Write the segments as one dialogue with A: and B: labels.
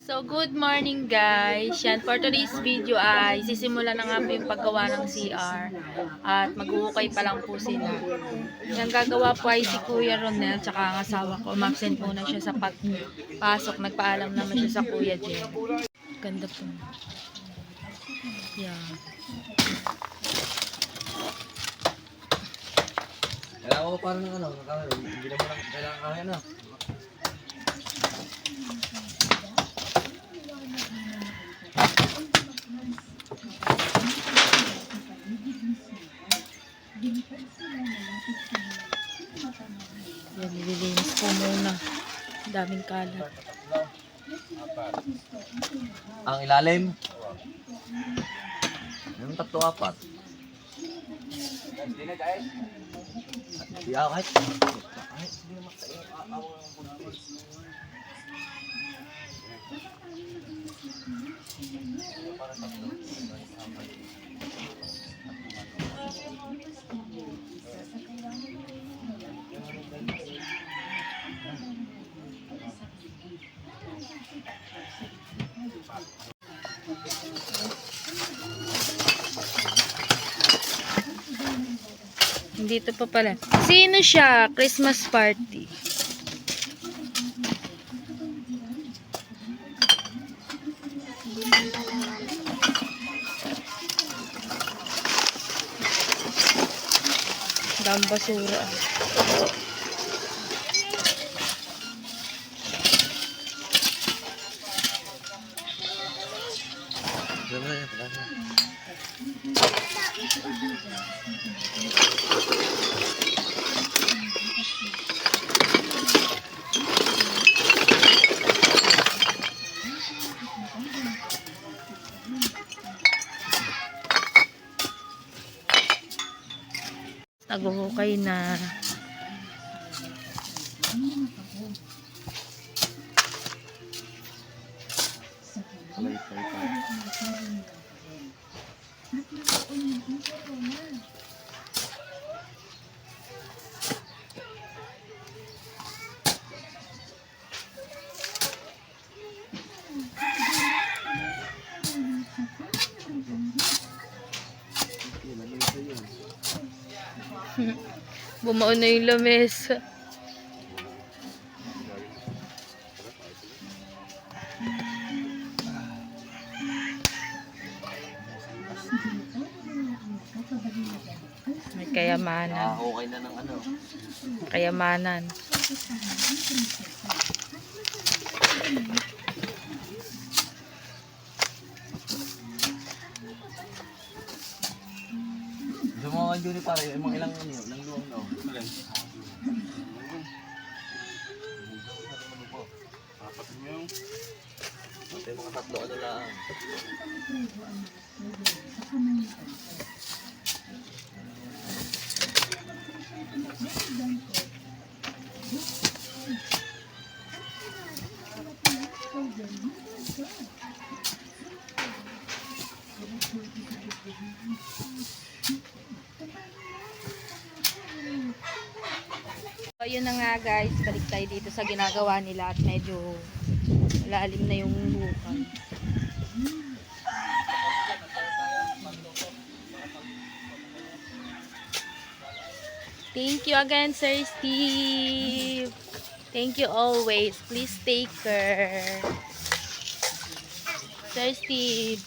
A: So, good morning guys. Yan, for today's video ay sisimula na nga po yung paggawa ng CR. At mag-uukay pa lang po sila. Yung gagawa po ay si Kuya Ronel tsaka ang asawa ko. Umabsent muna siya sa pagpasok. Nagpaalam naman siya sa Kuya Jen. Ganda po. Yan.
B: Kailangan ko parang ano, hindi naman lang kailangan kaya na.
A: Yan, nililinis po muna. Daming kalat.
B: Ang ilalim. Yung 3-4. Yeah, kahit.
A: Dito pa pala. Sino siya? Christmas party. Dam basura. Naghuhukay na. Bumao na yung lamesa. May kayamanan.
B: Okay na ng ano.
A: Kayamanan.
B: Gusto mo mga Juni pare, yung mga ilang ano, ilang luwang daw. Ate, mga 3 ano lang.
A: So, yun na nga guys, balik tayo dito sa ginagawa nila at medyo lalim na yung hukay. Thank you again, Sir Steve. Thank you always. Please take care. Sir Steve,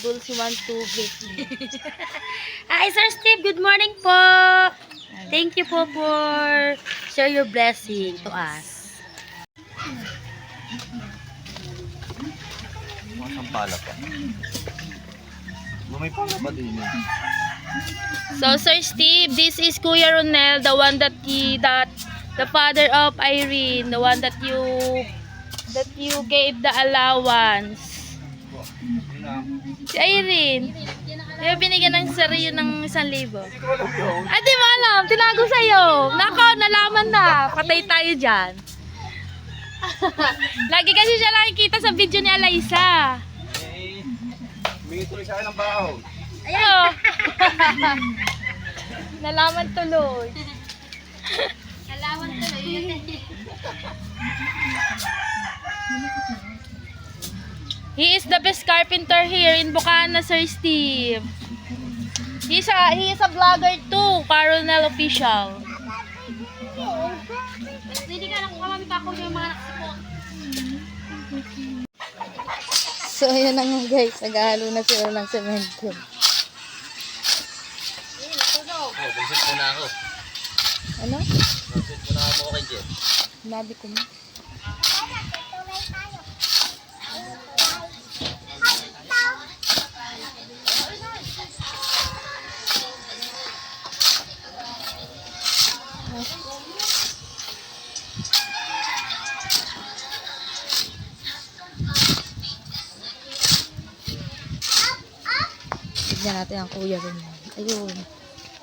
A: Dulce wants to greet me. Hi, Sir Steve. Good morning po. Thank you po for share your blessing to us.
B: Mga sampala pa. May pala ba din yun?
A: So, Sir Steve, this is Kuya Ronel, the one that the father of Irene, the one that you gave the allowance. Si Irene, di ba binigyan ng sariyo ng 1,000? Ay, di mo alam, tinago sa'yo. Nako, nalaman na. Patay tayo dyan. Lagi kasi siya nakikita sa video ni Alaysa.
B: Bigay tuloy sa akin ng bahaw.
A: Ayo. Nalaman tuloy. Nalaman tuloy. He is the best carpenter here in Bukana, Sir Steve. He is a vlogger too, Caronel Official. Hindi ka lang kumami pa ako yung mga nakasipot.
C: So, ayan na nga guys. Naghahalo na sila ng semento.
B: Oh, visit ko na ako.
C: Ano?
B: Visit ko na ako kay Jen.
C: Nabi ko na. Tignan natin ang kuya rin. Ayun.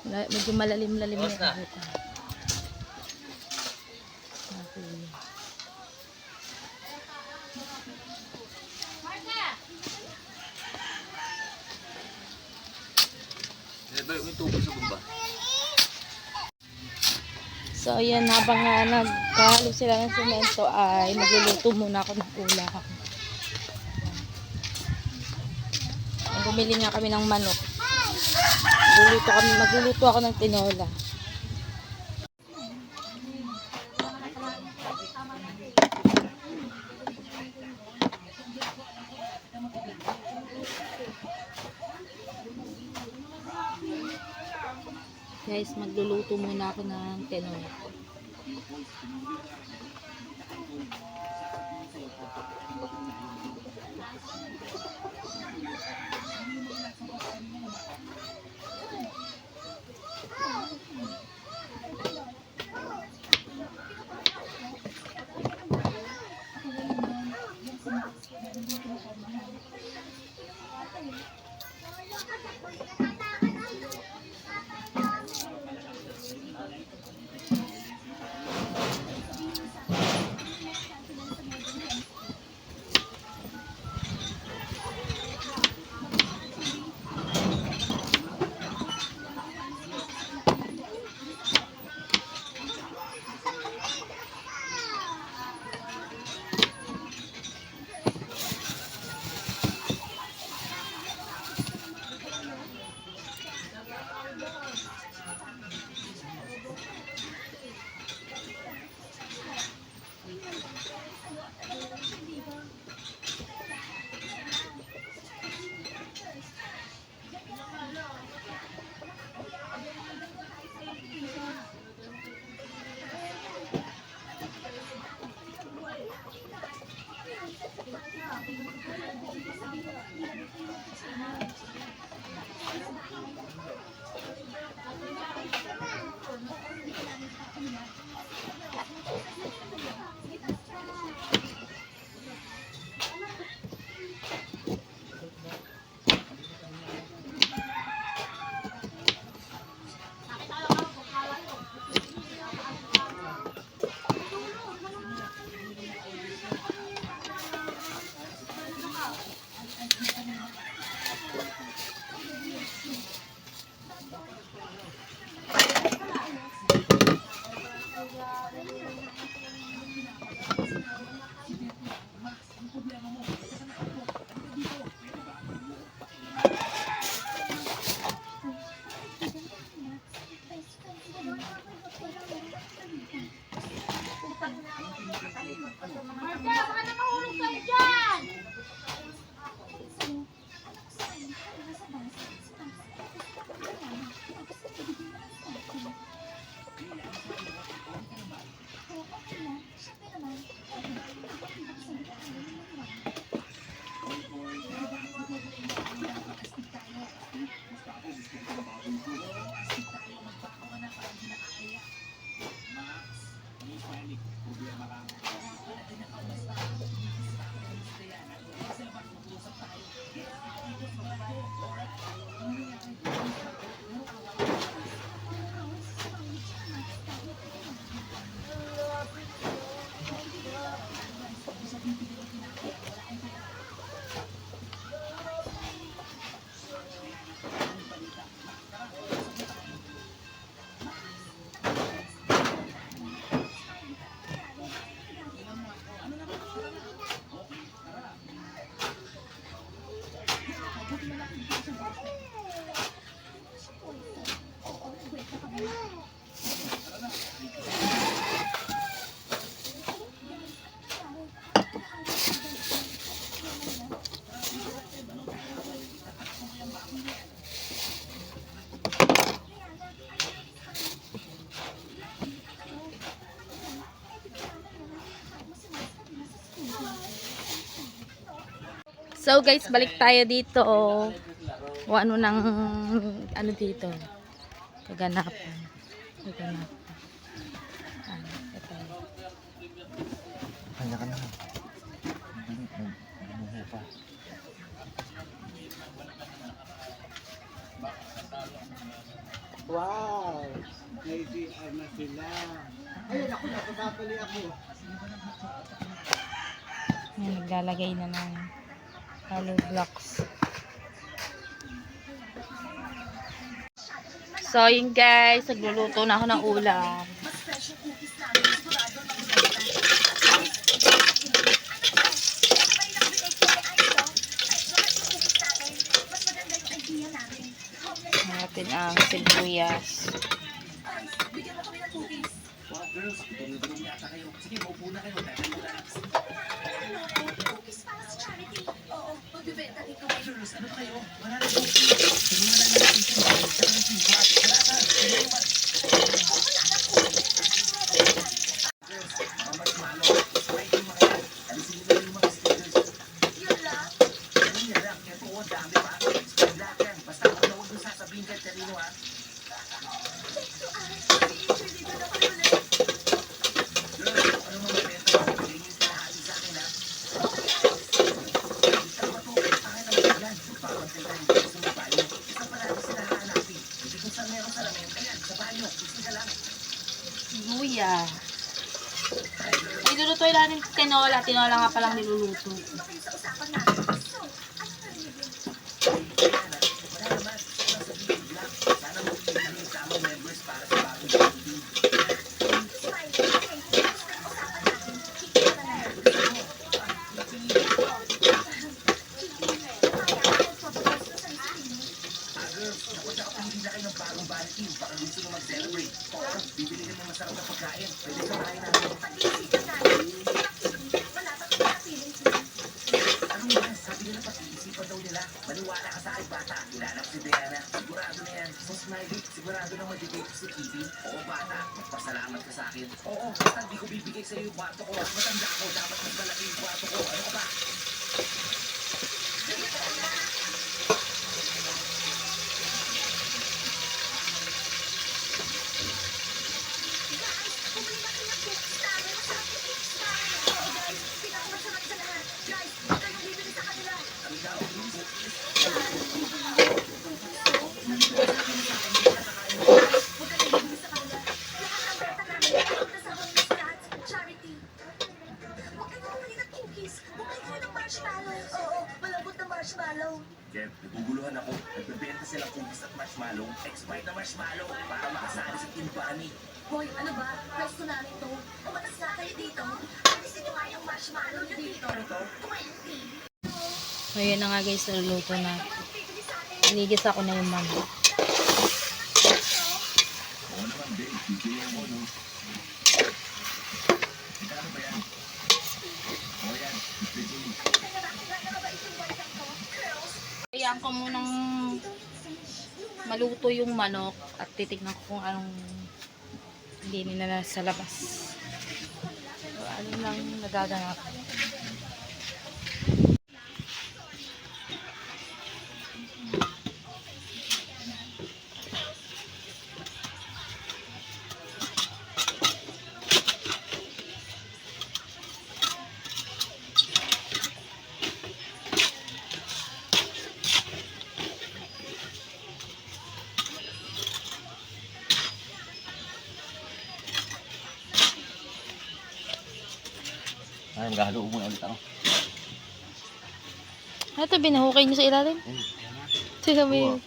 C: Medyo malalim-lalim
B: Tapos
C: yung
B: na.
C: ako. Ang kuya.
B: May tubig sa bumba.
C: So, ayan, habang nagkahalo sila ng semento ay magluluto muna ako ng ulam. Bumili nga kami ng manok. Magluluto ako ng tinola. Guys, magluluto muna ako ng tinola. So guys, balik tayo dito. O ano nang ano dito? Kaganapan. Kaganapan. Ano, ito.
B: Kanya ka na. Bumuho pa.
D: Wow! May VR na sila. Ayun, ako nakapapali ako.
C: Yan, naglalagay na ng hollow blocks. So yun guys, nagluluto na ako ng ulam. Natin ang sibuyas. Luya. Ay, lulutuin natin tinola. Tinola nga palang niluluto.
E: Sigurado na magiging si Kitty. Oo, bata. Magpasalamat ka sa akin. Oo, basta hindi ko bibigay sa iyo yung kwarto ko. Matanda ako. Dapat mas malaki yung kwarto ko. Ano ka ba? Jeff, naguguluhan ako. Nagbebenta silang cookies at marshmallow. Expired na marshmallow para makasali sa Team Bunny.
F: Hoy, ano ba? Pwesto namin to. Umatas na kayo dito. Alisin nyo nga yung marshmallow nyo dito. 20.
C: So yun na nga guys, niluluto na. Inigis ako na yung manok. Kayaan ko munang maluto yung manok at titignan ko kung anong hindi nila sa labas. So, ano lang nagaganap.
B: Ay, maghaluo muna ulit ako.
C: Ito, binahukay nyo sa ilalim? Sinabi,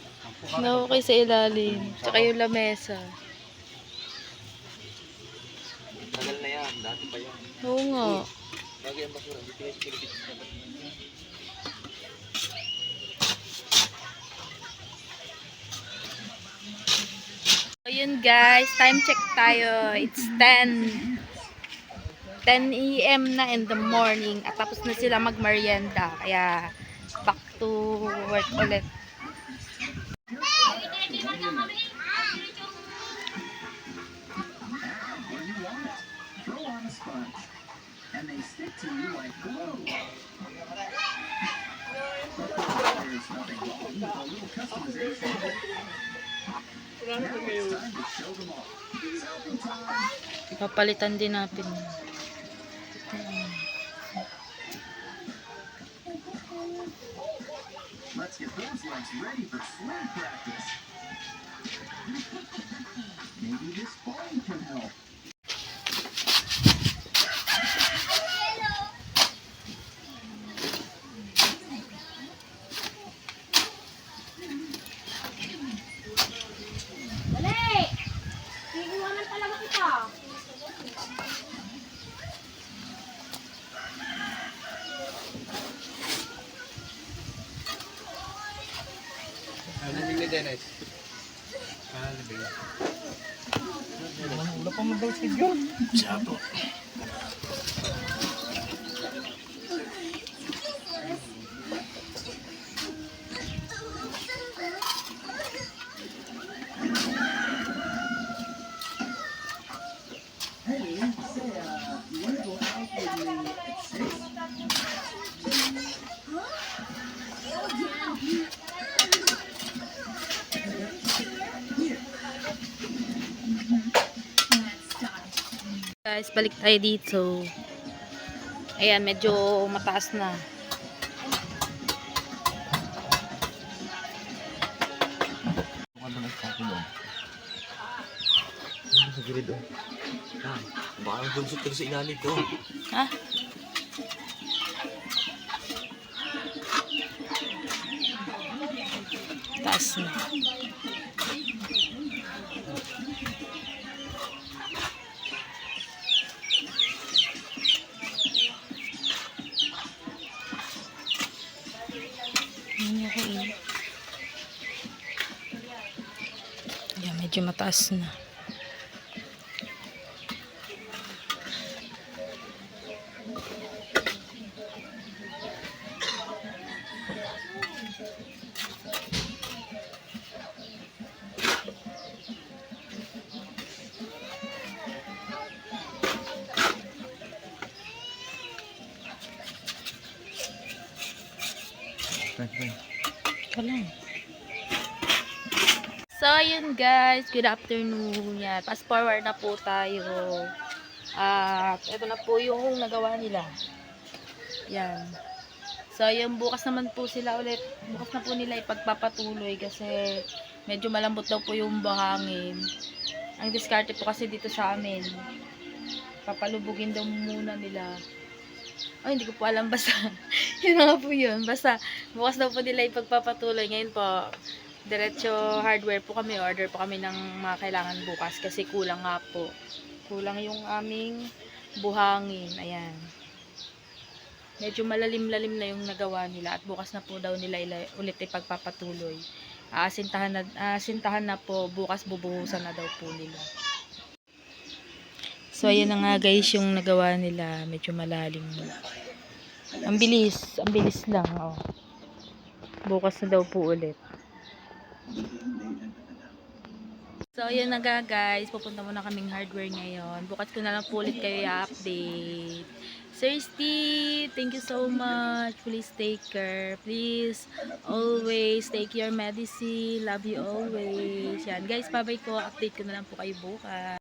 C: nahukay sa ilalim. Tsaka yung lamesa.
B: Tagal na yan, dati pa yan.
C: Oo nga.
B: Bagay ang basura, hindi pinipilipit.
C: Ayun guys, time check tayo. It's 10 a.m. na in the morning at tapos na sila magmerienda, kaya back to work ulit. Papalitan din natin.
E: Let's get those legs ready for swim practice. Maybe this foam can help.
B: Ano ni Dennis? Ano ba yun? Wala pa mo daw schedule. Sapo.
C: Guys, balik tayo dito. Ayan, medyo mataas na.
B: Ano na sa akin doon? Ano sa gilid doon? Baka nagdumsot ka sa ilalim ko.
C: Ha? Taas na. Ayan, medyo mataas na. Ito lang.
A: So, yun guys. Good afternoon. Yan. Fast forward na po tayo. At ito na po yung nagawa nila. Yan. So, yung bukas naman po sila ulit. Bukas na po nila ipagpapatuloy kasi medyo malambot daw po yung buhangin. Ang diskarte po kasi dito sa amin. Papalubugin daw muna nila. Ay, hindi ko po alam. Basta, yun na nga po yun. Basta, bukas daw po nila ipagpapatuloy. Ngayon po, diretso hardware po kami. Order po kami ng mga kailangan bukas. Kasi kulang nga po. Kulang yung aming buhangin. Ayan. Medyo malalim-lalim na yung nagawa nila. At bukas na po daw nila ulit ipagpapatuloy. Asintahan na po. Bukas bubuhusan na daw po nila.
C: So, ayan na nga guys yung nagawa nila. Medyo malalim. Ang bilis. Ang bilis lang. Oh. Bukas na daw po ulit.
A: So, ayan na nga guys. Pupunta muna kaming hardware ngayon. Bukas ko na lang po ulit kayo i-update. Sir Steve, thank you so much. Please take care. Please always take your medicine. Love you always. Yan guys, bye-bye ko. Update ko na lang po kayo bukas.